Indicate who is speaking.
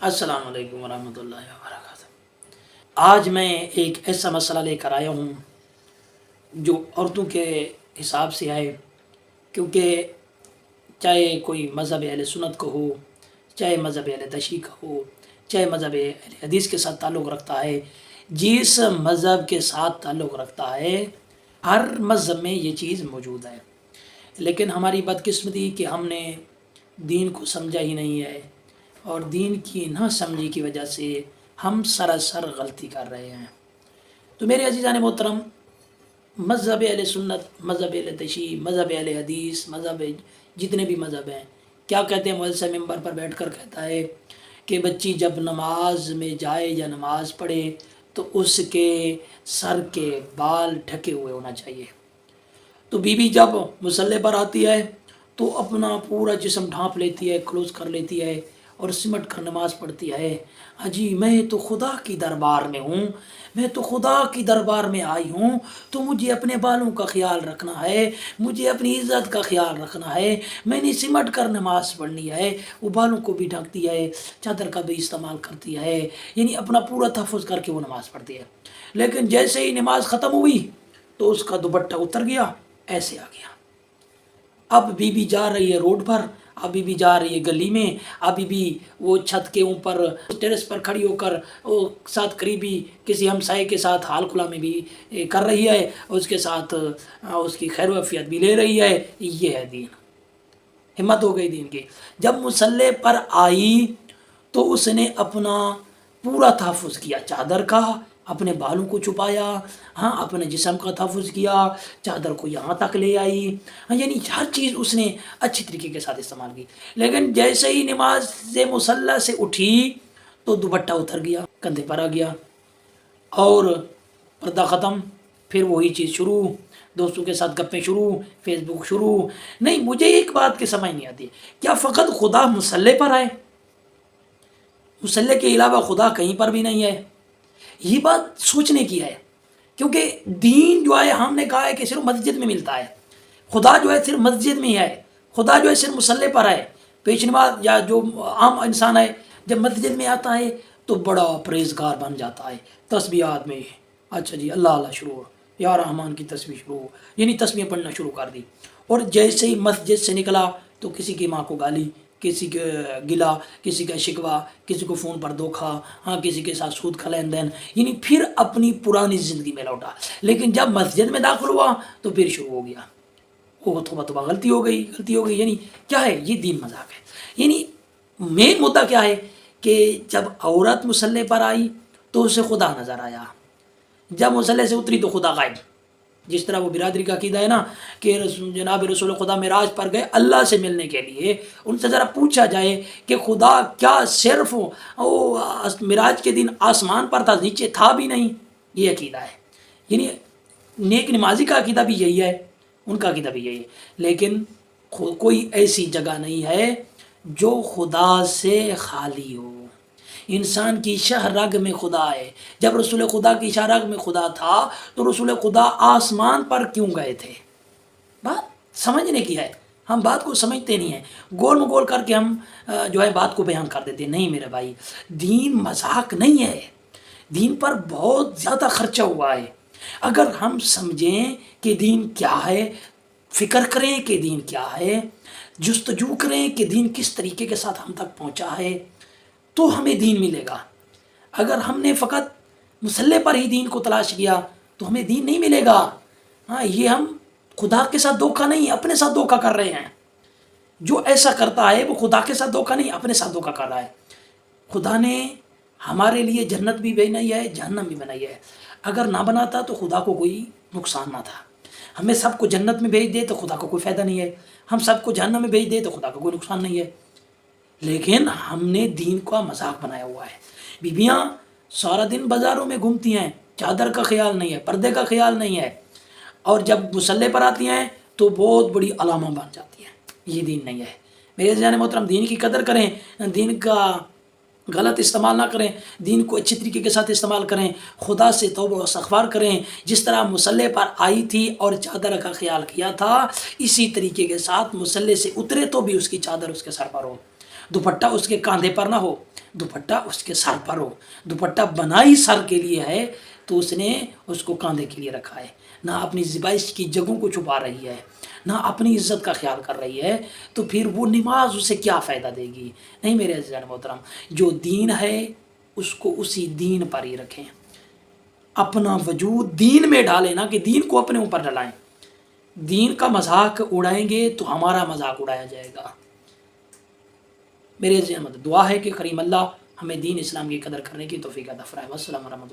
Speaker 1: السلام علیکم ورحمۃ اللہ وبرکاتہ۔ آج میں ایک ایسا مسئلہ لے کر آیا ہوں جو عورتوں کے حساب سے ہے، کیونکہ چاہے کوئی مذہب اہل سنت کا ہو، چاہے مذہب اہل تشیع کا ہو، چاہے مذہب اہل حدیث کے ساتھ تعلق رکھتا ہے، جس مذہب کے ساتھ تعلق رکھتا ہے ہر مذہب میں یہ چیز موجود ہے، لیکن ہماری بدقسمتی کہ ہم نے دین کو سمجھا ہی نہیں ہے، اور دین کی نہ سمجھی کی وجہ سے ہم سراسر غلطی کر رہے ہیں۔ تو میرے عزیزان محترم، مذہب اہل سنت، مذہب اہل تشیع، مذہب اہل حدیث، مذہب جتنے بھی مذہب ہیں، کیا کہتے ہیں؟ مولوی صاحب ممبر پر بیٹھ کر کہتا ہے کہ بچی جب نماز میں جائے یا نماز پڑھے تو اس کے سر کے بال ڈھکے ہوئے ہونا چاہیے۔ تو بیوی جب مصلی پر آتی ہے تو اپنا پورا جسم ڈھانپ لیتی ہے، کلوز کر لیتی ہے اور سمٹ کر نماز پڑھتی ہے۔ اجی میں تو خدا کی دربار میں ہوں، میں تو خدا کی دربار میں آئی ہوں، تو مجھے اپنے بالوں کا خیال رکھنا ہے، مجھے اپنی عزت کا خیال رکھنا ہے، میں نے سمٹ کر نماز پڑھنی ہے۔ وہ بالوں کو بھی ڈھکتی ہے، چادر کا بھی استعمال کرتی ہے، یعنی اپنا پورا تحفظ کر کے وہ نماز پڑھتی ہے۔ لیکن جیسے ہی نماز ختم ہوئی تو اس کا دوپٹہ اتر گیا، ایسے آ گیا۔ اب بیوی جا رہی ہے روڈ پر، اب بیوی جا رہی ہے گلی میں، اب بیوی وہ چھت کے اوپر ٹیرس پر کھڑی ہو کر وہ ساتھ قریبی کسی ہمسائے کے ساتھ حال کھلا میں بھی کر رہی ہے، اس کے ساتھ اس کی خیر و عافیت بھی لے رہی ہے۔ یہ ہے دین، ہمت ہو گئی دین کی۔ جب مصلی پر آئی تو اس نے اپنا پورا تحفظ کیا، چادر کا، اپنے بالوں کو چھپایا، اپنے جسم کا تحفظ کیا، چادر کو یہاں تک لے آئی، یعنی ہر چیز اس نے اچھی طریقے کے ساتھ استعمال کی۔ لیکن جیسے ہی نماز سے مصلی سے اٹھی تو دوپٹہ اتر گیا، کندھے پر آ گیا اور پردہ ختم۔ پھر وہی چیز شروع، دوستوں کے ساتھ گپیں شروع، فیس بک شروع۔ نہیں، مجھے ایک بات کی سمجھ نہیں آتی، کیا فقط خدا مصلی پر آئے؟ مصلی کے علاوہ خدا کہیں پر بھی نہیں ہے؟ یہ بات سوچنے کی ہے، کیونکہ دین جو ہے ہم نے کہا ہے کہ صرف مسجد میں ملتا ہے، خدا جو ہے صرف مسجد میں ہے، خدا جو ہے صرف مصلی پر ہے۔ پیش نماز یا جو عام انسان ہے جب مسجد میں آتا ہے تو بڑا پرہیزگار بن جاتا ہے، تسبیحات میں اچھا جی اللہ اللہ شروع، یا رحمان کی تسبیح شروع، یعنی تسبیح پڑھنا شروع کر دی۔ اور جیسے ہی مسجد سے نکلا تو کسی کی ماں کو گالی، کسی کے گلا، کسی کا شکوہ، کسی کو فون پر دھوکا، کسی کے ساتھ سود کا لین دین، یعنی پھر اپنی پرانی زندگی میں لوٹا۔ لیکن جب مسجد میں داخل ہوا تو پھر شروع ہو گیا، وہ توبہ غلطی ہو گئی، یعنی کیا ہے؟ یہ دین مذاق ہے۔ یعنی مین مدعا کیا ہے کہ جب عورت مصلی پر آئی تو اسے خدا نظر آیا، جب مصلی سے اتری تو خدا غائب۔ جس طرح وہ برادری کا عقیدہ ہے نا کہ جناب رسول خدا معراج پر گئے اللہ سے ملنے کے لیے، ان سے ذرا پوچھا جائے کہ خدا کیا صرف معراج کے دن آسمان پر تھا، نیچے تھا بھی نہیں؟ یہ عقیدہ ہے، یعنی نیک نمازی کا عقیدہ بھی یہی ہے، ان کا عقیدہ بھی یہی ہے۔ لیکن کوئی ایسی جگہ نہیں ہے جو خدا سے خالی ہو۔ انسان کی شہ رگ میں خدا ہے۔ جب رسول خدا کی شہ رگ میں خدا تھا تو رسول خدا آسمان پر کیوں گئے تھے؟ بات سمجھنے کی ہے، ہم بات کو سمجھتے نہیں ہیں، گول مگول کر کے ہم جو ہے بات کو بیان کر دیتے ہیں۔ نہیں میرے بھائی، دین مذاق نہیں ہے، دین پر بہت زیادہ خرچہ ہوا ہے۔ اگر ہم سمجھیں کہ دین کیا ہے، فکر کریں کہ دین کیا ہے، جستجو کریں کہ دین کس طریقے کے ساتھ ہم تک پہنچا ہے، تو ہمیں دین ملے گا۔ اگر ہم نے فقط مصلی پر ہی دین کو تلاش کیا تو ہمیں دین نہیں ملے گا۔ یہ ہم خدا کے ساتھ دھوکہ نہیں، اپنے ساتھ دھوکہ کر رہے ہیں۔ جو ایسا کرتا ہے وہ خدا کے ساتھ دھوکہ نہیں، اپنے ساتھ دھوکہ کر رہا ہے۔ خدا نے ہمارے لیے جنت بھی بنائی ہے، جہنم بھی بنائی ہے۔ اگر نہ بناتا تو خدا کو کوئی نقصان نہ تھا۔ ہمیں سب کو جنت میں بھیج دے تو خدا کو کوئی فائدہ نہیں ہے، ہم سب کو جہنم میں بھیج دے تو خدا کو کوئی نقصان نہیں ہے۔ لیکن ہم نے دین کا مذاق بنایا ہوا ہے۔ بیویاں سارا دن بازاروں میں گھومتی ہیں، چادر کا خیال نہیں ہے، پردے کا خیال نہیں ہے، اور جب مصلی پر آتی ہیں تو بہت بڑی علامہ بن جاتی ہیں۔ یہ دین نہیں ہے میرے عزیزان محترم۔ دین کی قدر کریں، دین کا غلط استعمال نہ کریں، دین کو اچھی طریقے کے ساتھ استعمال کریں، خدا سے توبہ و استغفار کریں۔ جس طرح مصلی پر آئی تھی اور چادر کا خیال کیا تھا، اسی طریقے کے ساتھ مصلی سے اترے تو بھی اس کی چادر اس کے سر پر ہو۔ دوپٹہ اس کے کاندھے پر نہ ہو، دوپٹہ اس کے سر پر ہو۔ دوپٹہ بنائی سر کے لیے ہے تو اس نے اس کو کاندھے کے لیے رکھا ہے، نہ اپنی زیبائش کی جگہوں کو چھپا رہی ہے، نہ اپنی عزت کا خیال کر رہی ہے، تو پھر وہ نماز اسے کیا فائدہ دے گی؟ نہیں میرے عزیزان محترم، جو دین ہے اس کو اسی دین پر ہی رکھیں، اپنا وجود دین میں ڈالیں، نہ کہ دین کو اپنے اوپر ڈلائیں۔ دین کا مذاق اڑائیں گے تو ہمارا مذاق اڑایا جائے گا۔ میرے عزیزان محترم، دعا ہے کہ کریم اللہ ہمیں دین اسلام کی قدر کرنے کی توفیق عطا فرمائے۔ والسلام ورحمۃ اللہ۔